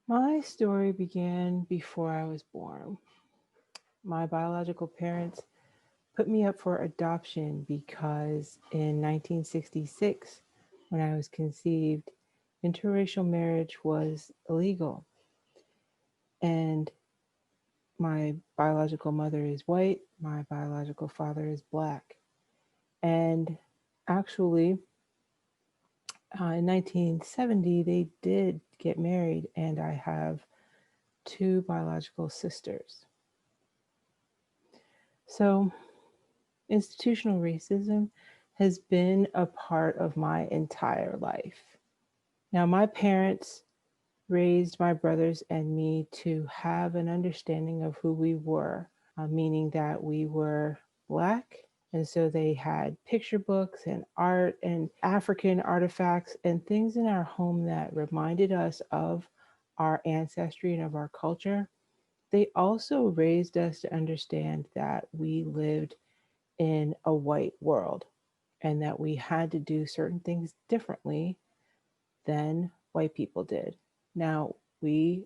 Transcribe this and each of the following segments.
My story began before I was born. My biological parents put me up for adoption because in 1966, when I was conceived, interracial marriage was illegal. And my biological mother is white, my biological father is black. And actually, in 1970, they did get married, and I have two biological sisters. So, institutional racism has been a part of my entire life. Now, my parents raised my brothers and me to have an understanding of who we were, meaning that we were Black. And so they had picture books and art and African artifacts and things in our home that reminded us of our ancestry and of our culture. They also raised us to understand that we lived in a white world and that we had to do certain things differently than white people did. Now, we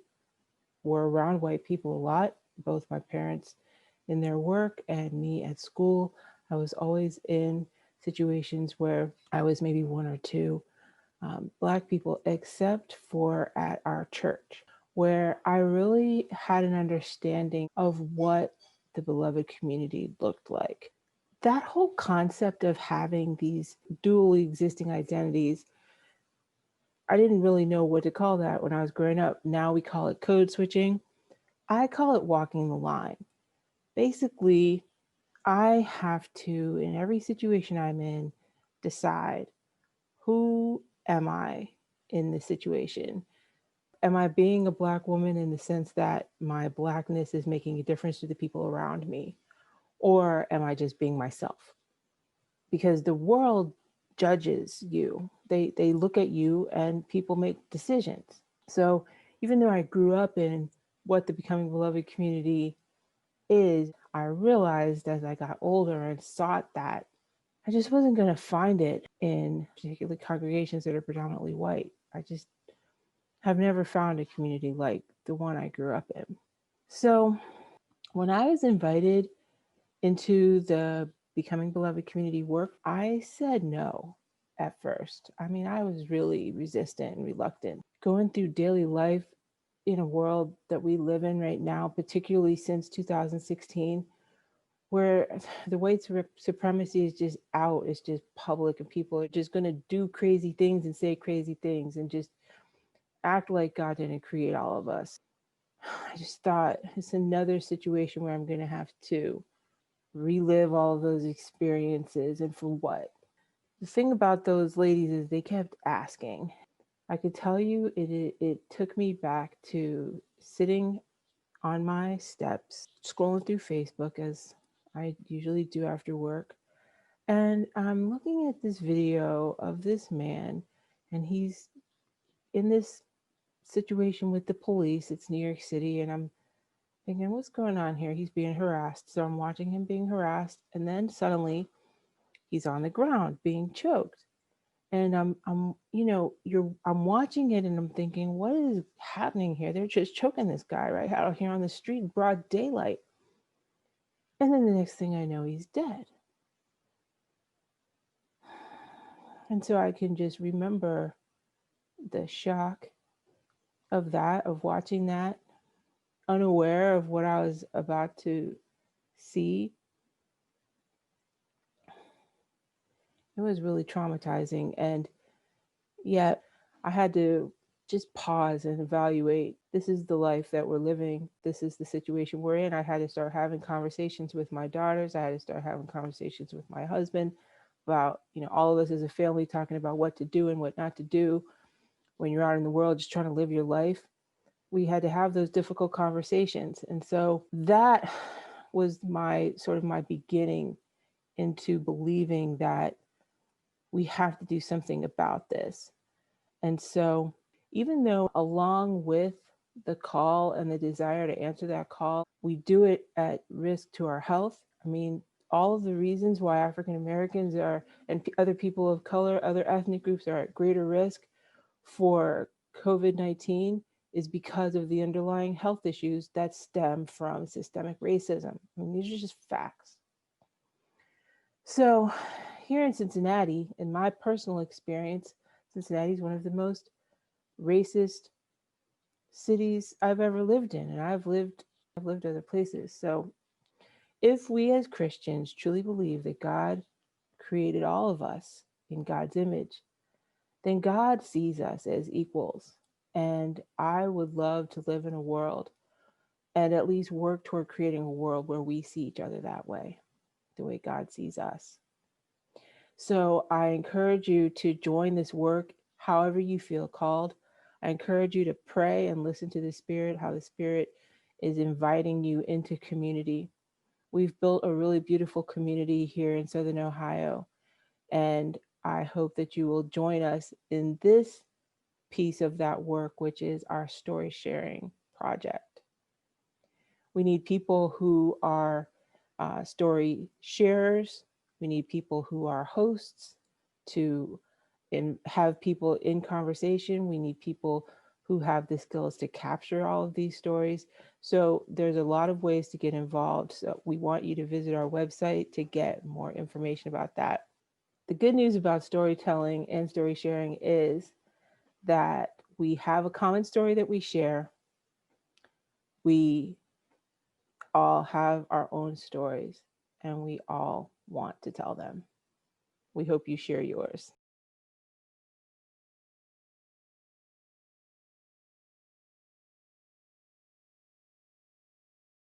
were around white people a lot, both my parents in their work and me at school. I was always in situations where I was maybe one or two Black people, except for at our church, where I really had an understanding of what the beloved community looked like. That whole concept of having these dually existing identities, I didn't really know what to call that when I was growing up. Now we call it code switching. I call it walking the line. Basically, I have to, in every situation I'm in, decide, who am I in this situation? Am I being a Black woman in the sense that my Blackness is making a difference to the people around me? Or am I just being myself? Because the world judges you. They look at you and people make decisions. So even though I grew up in what the Becoming Beloved community is, I realized as I got older and sought that, I just wasn't going to find it in particularly congregations that are predominantly white. I just have never found a community like the one I grew up in. So when I was invited into the Becoming Beloved community work, I said no at first. I mean, I was really resistant and reluctant. Going through daily life in a world that we live in right now, particularly since 2016, where the white supremacy is just out, it's just public, and people are just going to do crazy things and say crazy things and just act like God didn't create all of us. I just thought it's another situation where I'm going to have to relive all of those experiences, and for what? The thing about those ladies is they kept asking. I could tell you it took me back to sitting on my steps, scrolling through Facebook as I usually do after work. And I'm looking at this video of this man, and he's in this situation with the police. It's New York City, and I'm thinking, what's going on here? He's being harassed. So I'm watching him being harassed, and then suddenly he's on the ground being choked. And I'm watching it, and I'm thinking, what is happening here? They're just choking this guy right out here on the street, broad daylight. And then the next thing I know, he's dead. And so I can just remember the shock of that, of watching that, unaware of what I was about to see. It was really traumatizing. And yet I had to just pause and evaluate, this is the life that we're living. This is the situation we're in. I had to start having conversations with my daughters. I had to start having conversations with my husband about, all of us as a family talking about what to do and what not to do when you're out in the world just trying to live your life. We had to have those difficult conversations. And so that was my sort of my beginning into believing that we have to do something about this. And so, even though along with the call and the desire to answer that call, we do it at risk to our health. I mean, all of the reasons why African Americans are, and other people of color, other ethnic groups are at greater risk for COVID-19 is because of the underlying health issues that stem from systemic racism. I mean, these are just facts. So, here in Cincinnati, in my personal experience, Cincinnati is one of the most racist cities I've ever lived in, and I've lived other places. So, if we as Christians truly believe that God created all of us in God's image, then God sees us as equals. And I would love to live in a world and at least work toward creating a world where we see each other that way, the way God sees us. So I encourage you to join this work however you feel called. I encourage you to pray and listen to the Spirit, how the Spirit is inviting you into community. We've built a really beautiful community here in Southern Ohio, and I hope that you will join us in this piece of that work, which is our story sharing project. We need people who are story sharers. We need people who are hosts to have people in conversation. We need people who have the skills to capture all of these stories. So there's a lot of ways to get involved. So we want you to visit our website to get more information about that. The good news about storytelling and story sharing is that we have a common story that we share. We all have our own stories and we all want to tell them. We hope you share yours.